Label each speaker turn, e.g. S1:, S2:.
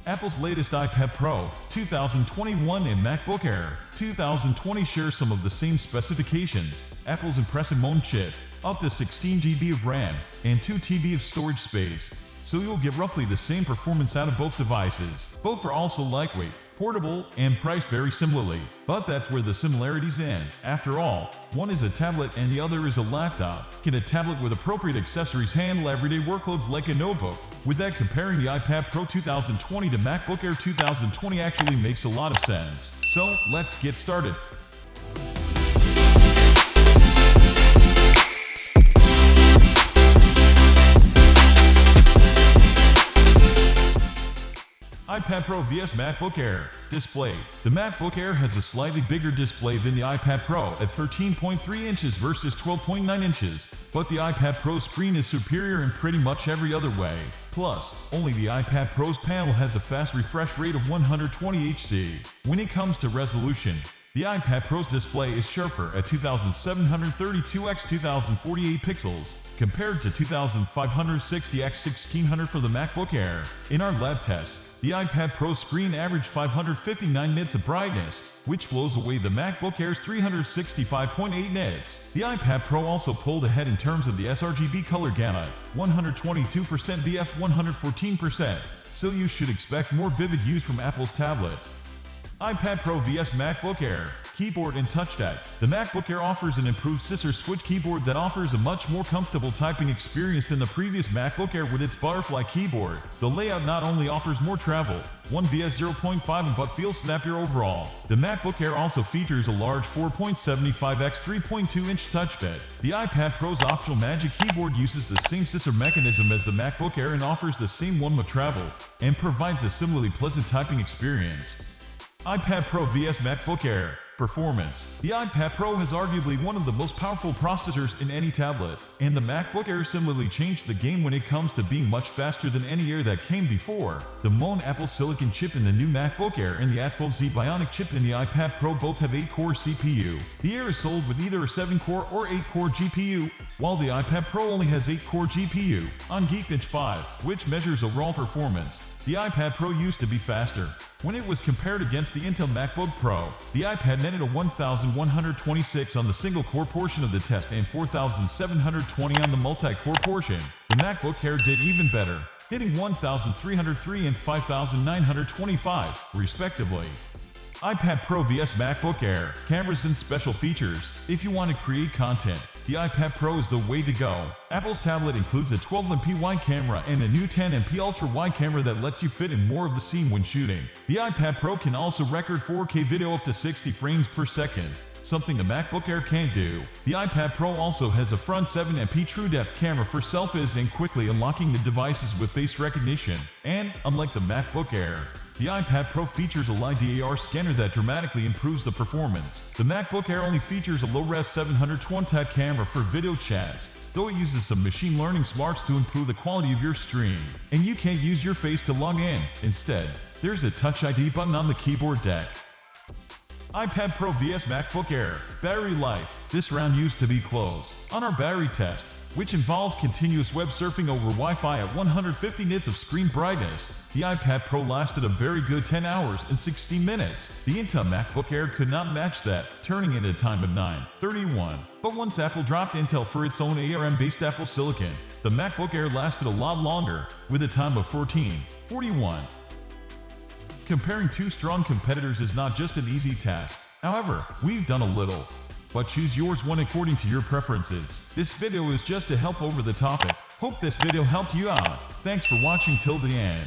S1: Apple's latest iPad Pro 2021 and MacBook Air 2020 share some of the same specifications. Apple's impressive M1 chip, up to 16 GB of RAM and 2 TB of storage space, so you'll get roughly the same performance out of both devices. Both are also lightweight, portable, and priced very similarly. But that's where the similarities end. After all, one is a tablet and the other is a laptop. Can a tablet with appropriate accessories handle everyday workloads like a notebook? With that, comparing the iPad Pro 2020 to MacBook Air 2020 actually makes a lot of sense. So, let's get started. iPad Pro vs MacBook Air. Display. The MacBook Air has a slightly bigger display than the iPad Pro at 13.3 inches versus 12.9 inches, but the iPad Pro screen is superior in pretty much every other way. Plus, only the iPad Pro's panel has a fast refresh rate of 120 Hz. When it comes to resolution, the iPad Pro's display is sharper at 2732 x 2048 pixels, compared to 2560 x 1600 for the MacBook Air. In our lab test, the iPad Pro screen averaged 559 nits of brightness, which blows away the MacBook Air's 365.8 nits. The iPad Pro also pulled ahead in terms of the sRGB color gamut, 122% VF 114%, so you should expect more vivid hues from Apple's tablet. iPad Pro vs MacBook Air. Keyboard and touchpad. The MacBook Air offers an improved scissor switch keyboard that offers a much more comfortable typing experience than the previous MacBook Air with its butterfly keyboard. The layout not only offers more travel, 1 vs 0.5 but feels snappier overall. The MacBook Air also features a large 4.75 x 3.2 inch touchpad. The iPad Pro's optional Magic Keyboard uses the same scissor mechanism as the MacBook Air and offers the same one with travel, and provides a similarly pleasant typing experience. iPad Pro vs MacBook Air. Performance. The iPad Pro has arguably one of the most powerful processors in any tablet, and the MacBook Air similarly changed the game when it comes to being much faster than any Air that came before. The M1 Apple Silicon chip in the new MacBook Air and the Apple Z Bionic chip in the iPad Pro both have 8-core CPU. The Air is sold with either a 7-core or 8-core GPU, while the iPad Pro only has 8-core GPU. On Geekbench 5, which measures overall performance, the iPad Pro used to be faster. When it was compared against the Intel MacBook Pro, the iPad netted a 1,126 on the single-core portion of the test and 4,720 on the multi-core portion. The MacBook Air did even better, hitting 1,303 and 5,925, respectively. iPad Pro vs MacBook Air. Cameras and special features. If you want to create content, the iPad Pro is the way to go. Apple's tablet includes a 12MP wide camera and a new 10MP ultra-wide camera that lets you fit in more of the scene when shooting. The iPad Pro can also record 4K video up to 60 frames per second, something the MacBook Air can't do. The iPad Pro also has a front 7MP true-depth camera for selfies and quickly unlocking the devices with face recognition. And, unlike the MacBook Air, the iPad Pro features a LiDAR scanner that dramatically improves the performance. The MacBook Air only features a low-res 720 camera for video chats, though it uses some machine learning smarts to improve the quality of your stream. And you can't use your face to log in. Instead, there's a Touch ID button on the keyboard deck. iPad Pro vs MacBook Air. Battery life. This round used to be close. On our battery test, which involves continuous web surfing over Wi-Fi at 150 nits of screen brightness, the iPad Pro lasted a very good 10 hours and 16 minutes. The Intel MacBook Air could not match that, turning in a time of 9:31. But once Apple dropped Intel for its own ARM-based Apple Silicon, the MacBook Air lasted a lot longer, with a time of 14:41. Comparing two strong competitors is not just an easy task. However, we've done a little. But choose yours one according to your preferences. This video is just to help over the topic. Hope this video helped you out. Thanks for watching till the end.